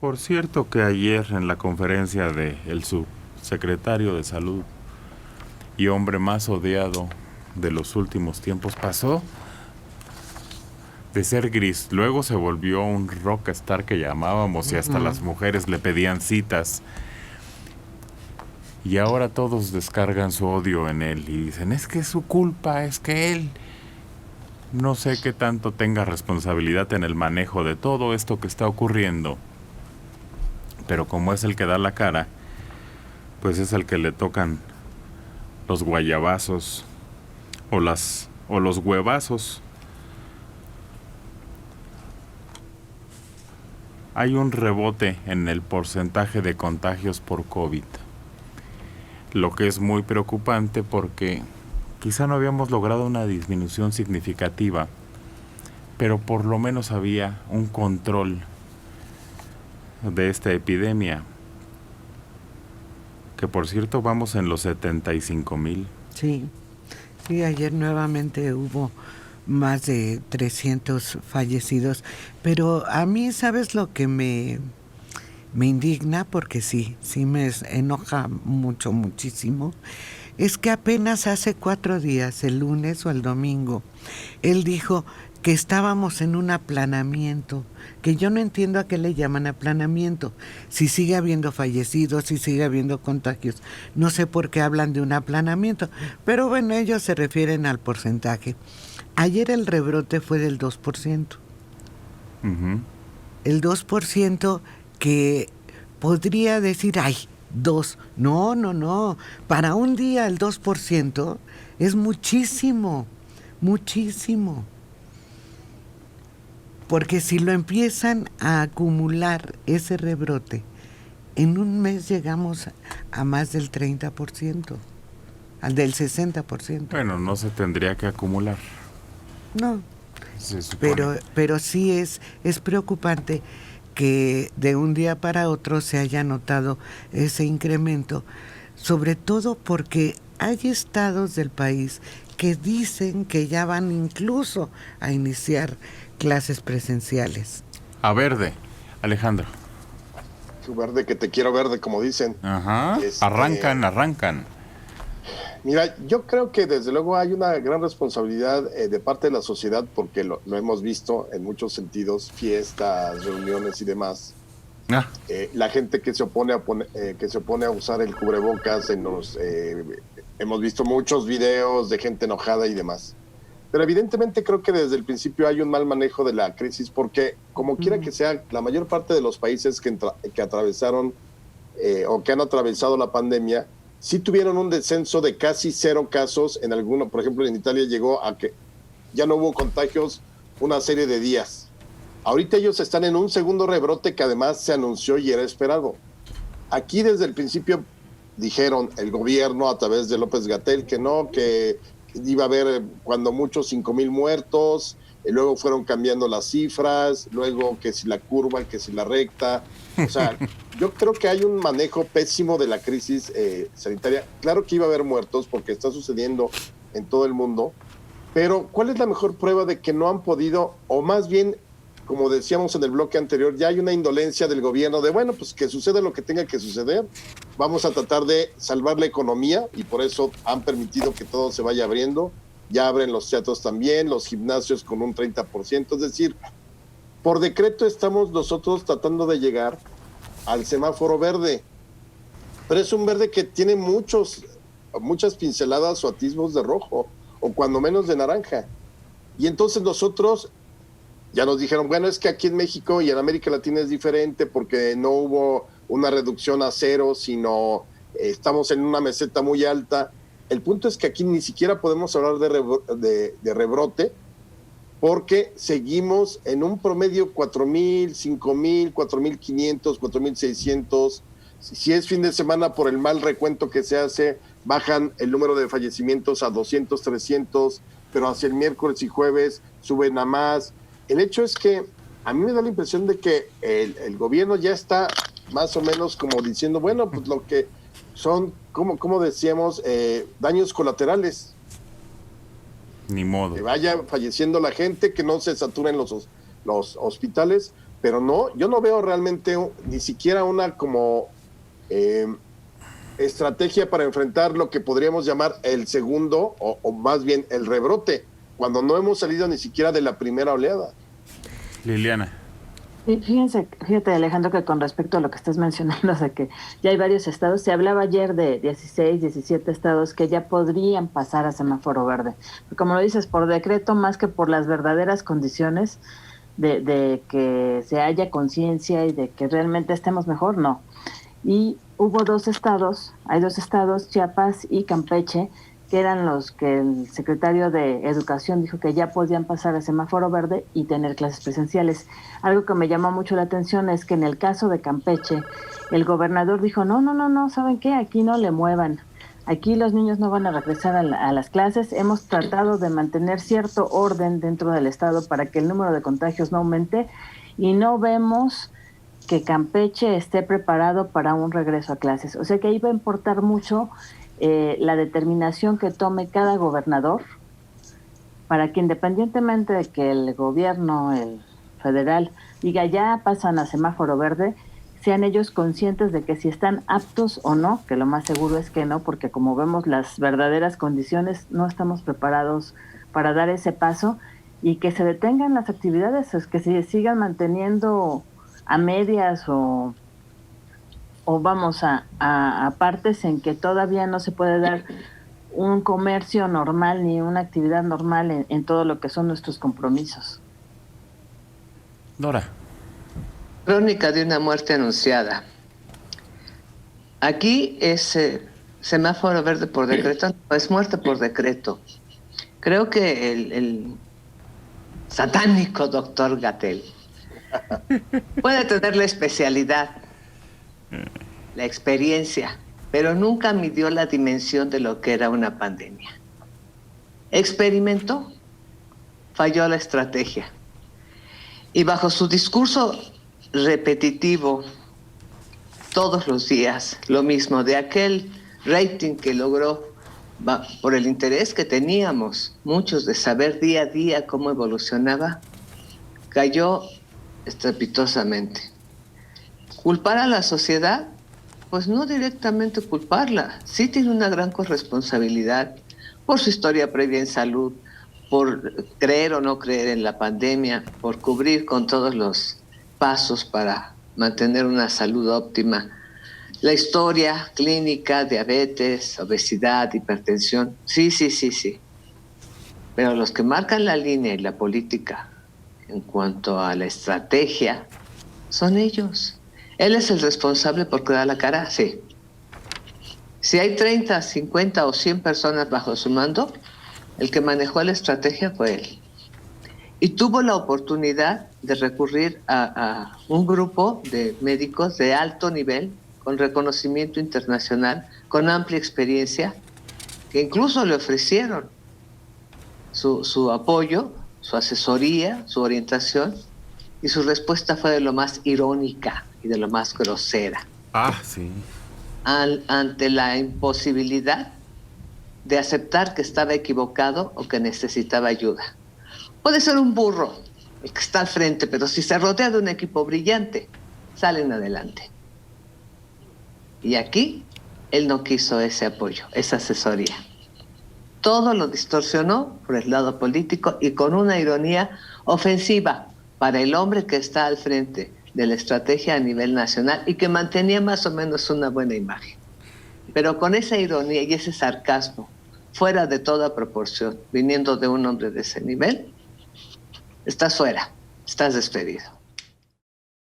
Por cierto que ayer en la conferencia del subsecretario de Salud y hombre más odiado de los últimos tiempos pasó de ser gris, luego se volvió un rockstar que llamábamos y hasta las mujeres le pedían citas. Y ahora todos descargan su odio en él y dicen, es que es su culpa, es que él no sé qué tanto tenga responsabilidad en el manejo de todo esto que está ocurriendo. Pero como es el que da la cara, pues es el que le tocan los guayabazos o los huevazos. Hay un rebote en el porcentaje de contagios por COVID, lo que es muy preocupante porque quizá no habíamos logrado una disminución significativa, pero por lo menos había un control de esta epidemia, que por cierto vamos en los 75,000. Sí, sí, ayer nuevamente hubo más de 300 fallecidos, pero a mí, ¿sabes lo que me indigna? Porque sí me enoja mucho, muchísimo. Es que apenas hace 4 días, el lunes o el domingo, él dijo que estábamos en un aplanamiento, que yo no entiendo a qué le llaman aplanamiento, si sigue habiendo fallecidos, si sigue habiendo contagios, no sé por qué hablan de un aplanamiento, pero bueno, ellos se refieren al porcentaje. Ayer el rebrote fue del 2%. Uh-huh. El 2% que podría decir, ay, 2. No. Para un día el 2% es muchísimo, muchísimo. Porque si lo empiezan a acumular ese rebrote, en un mes llegamos a más del 30%, al del 60%. Bueno, no se tendría que acumular. No, Se supone. pero sí es preocupante que de un día para otro se haya notado ese incremento, sobre todo porque hay estados del país que dicen que ya van incluso a iniciar clases presenciales. A verde, Alejandro. Tu verde que te quiero verde, como dicen. Ajá. Arrancan. Mira, yo creo que desde luego hay una gran responsabilidad de parte de la sociedad, porque lo hemos visto en muchos sentidos, fiestas, reuniones y demás. La gente que se opone a usar el cubrebocas, hemos visto muchos videos de gente enojada y demás. Pero evidentemente creo que desde el principio hay un mal manejo de la crisis, porque como quiera que sea, la mayor parte de los países que atravesaron o que han atravesado la pandemia, sí tuvieron un descenso de casi 0 casos en alguno. Por ejemplo, en Italia llegó a que ya no hubo contagios una serie de días. Ahorita ellos están en un segundo rebrote que además se anunció y era esperado. Aquí desde el principio dijeron el gobierno a través de López-Gatell que no, que iba a haber cuando mucho 5,000 muertos, luego fueron cambiando las cifras, luego que si la curva, que si la recta. O sea, yo creo que hay un manejo pésimo de la crisis sanitaria. Claro que iba a haber muertos porque está sucediendo en todo el mundo, pero ¿cuál es la mejor prueba de que no han podido, o más bien, como decíamos en el bloque anterior, ya hay una indolencia del gobierno de, bueno, pues que suceda lo que tenga que suceder, vamos a tratar de salvar la economía, y por eso han permitido que todo se vaya abriendo? Ya abren los teatros también, los gimnasios con un 30%, es decir, por decreto estamos nosotros tratando de llegar al semáforo verde, pero es un verde que tiene muchas pinceladas o atisbos de rojo, o cuando menos de naranja, y entonces nosotros ya nos dijeron, bueno, es que aquí en México y en América Latina es diferente porque no hubo una reducción a 0, sino estamos en una meseta muy alta. El punto es que aquí ni siquiera podemos hablar de rebrote, porque seguimos en un promedio 4,000, 5,000, 4,500, 4,600. Si es fin de semana, por el mal recuento que se hace, bajan el número de fallecimientos a 200, 300, pero hacia el miércoles y jueves suben a más. El hecho es que a mí me da la impresión de que el gobierno ya está más o menos como diciendo, bueno, pues lo que son, como decíamos, daños colaterales. Ni modo. Que vaya falleciendo la gente, que no se saturen los hospitales, pero no, yo no veo realmente ni siquiera una como estrategia para enfrentar lo que podríamos llamar el segundo, o más bien el rebrote, cuando no hemos salido ni siquiera de la primera oleada. Liliana. Fíjate, Alejandro, que con respecto a lo que estás mencionando, o sea, que ya hay varios estados, se hablaba ayer de 16, 17 estados que ya podrían pasar a semáforo verde. Como lo dices, por decreto, más que por las verdaderas condiciones de que se haya conciencia y de que realmente estemos mejor, no. Y hubo hay dos estados, Chiapas y Campeche, que eran los que el secretario de Educación dijo que ya podían pasar a semáforo verde y tener clases presenciales. Algo que me llamó mucho la atención es que en el caso de Campeche, el gobernador dijo, no, ¿saben qué? Aquí no le muevan. Aquí los niños no van a regresar a las clases. Hemos tratado de mantener cierto orden dentro del estado para que el número de contagios no aumente y no vemos que Campeche esté preparado para un regreso a clases. O sea que ahí va a importar mucho la determinación que tome cada gobernador para que, independientemente de que el gobierno, el federal, diga ya pasan a semáforo verde, sean ellos conscientes de que si están aptos o no, que lo más seguro es que no, porque como vemos las verdaderas condiciones, no estamos preparados para dar ese paso, y que se detengan las actividades, es que se sigan manteniendo a medias o vamos a partes en que todavía no se puede dar un comercio normal ni una actividad normal en todo lo que son nuestros compromisos. Dora. Crónica de una muerte anunciada. Aquí es semáforo verde por decreto, no, es muerte por decreto. Creo que el satánico doctor Gatell puede tener la especialidad, la experiencia, pero nunca midió la dimensión de lo que era una pandemia. Experimentó, falló la estrategia. Y bajo su discurso repetitivo, todos los días, lo mismo, de aquel rating que logró por el interés que teníamos muchos de saber día a día cómo evolucionaba, cayó estrepitosamente. ¿Culpar a la sociedad? Pues no directamente culparla. Sí tiene una gran corresponsabilidad por su historia previa en salud, por creer o no creer en la pandemia, por cubrir con todos los pasos para mantener una salud óptima la historia clínica, diabetes, obesidad, hipertensión. Sí. Pero los que marcan la línea y la política en cuanto a la estrategia son ellos. ¿Él es el responsable porque da la cara? Sí. Si hay 30, 50 o 100 personas bajo su mando, el que manejó la estrategia fue él. Y tuvo la oportunidad de recurrir a un grupo de médicos de alto nivel, con reconocimiento internacional, con amplia experiencia, que incluso le ofrecieron su apoyo, su asesoría, su orientación, y su respuesta fue de lo más irónica y de lo más grosera. Sí. Ante la imposibilidad de aceptar que estaba equivocado o que necesitaba ayuda. Puede ser un burro el que está al frente, pero si se rodea de un equipo brillante, salen adelante. Y aquí, él no quiso ese apoyo, esa asesoría. Todo lo distorsionó por el lado político y con una ironía ofensiva para el hombre que está al frente de la estrategia a nivel nacional y que mantenía más o menos una buena imagen. Pero con esa ironía y ese sarcasmo, fuera de toda proporción, viniendo de un hombre de ese nivel, estás fuera, estás despedido.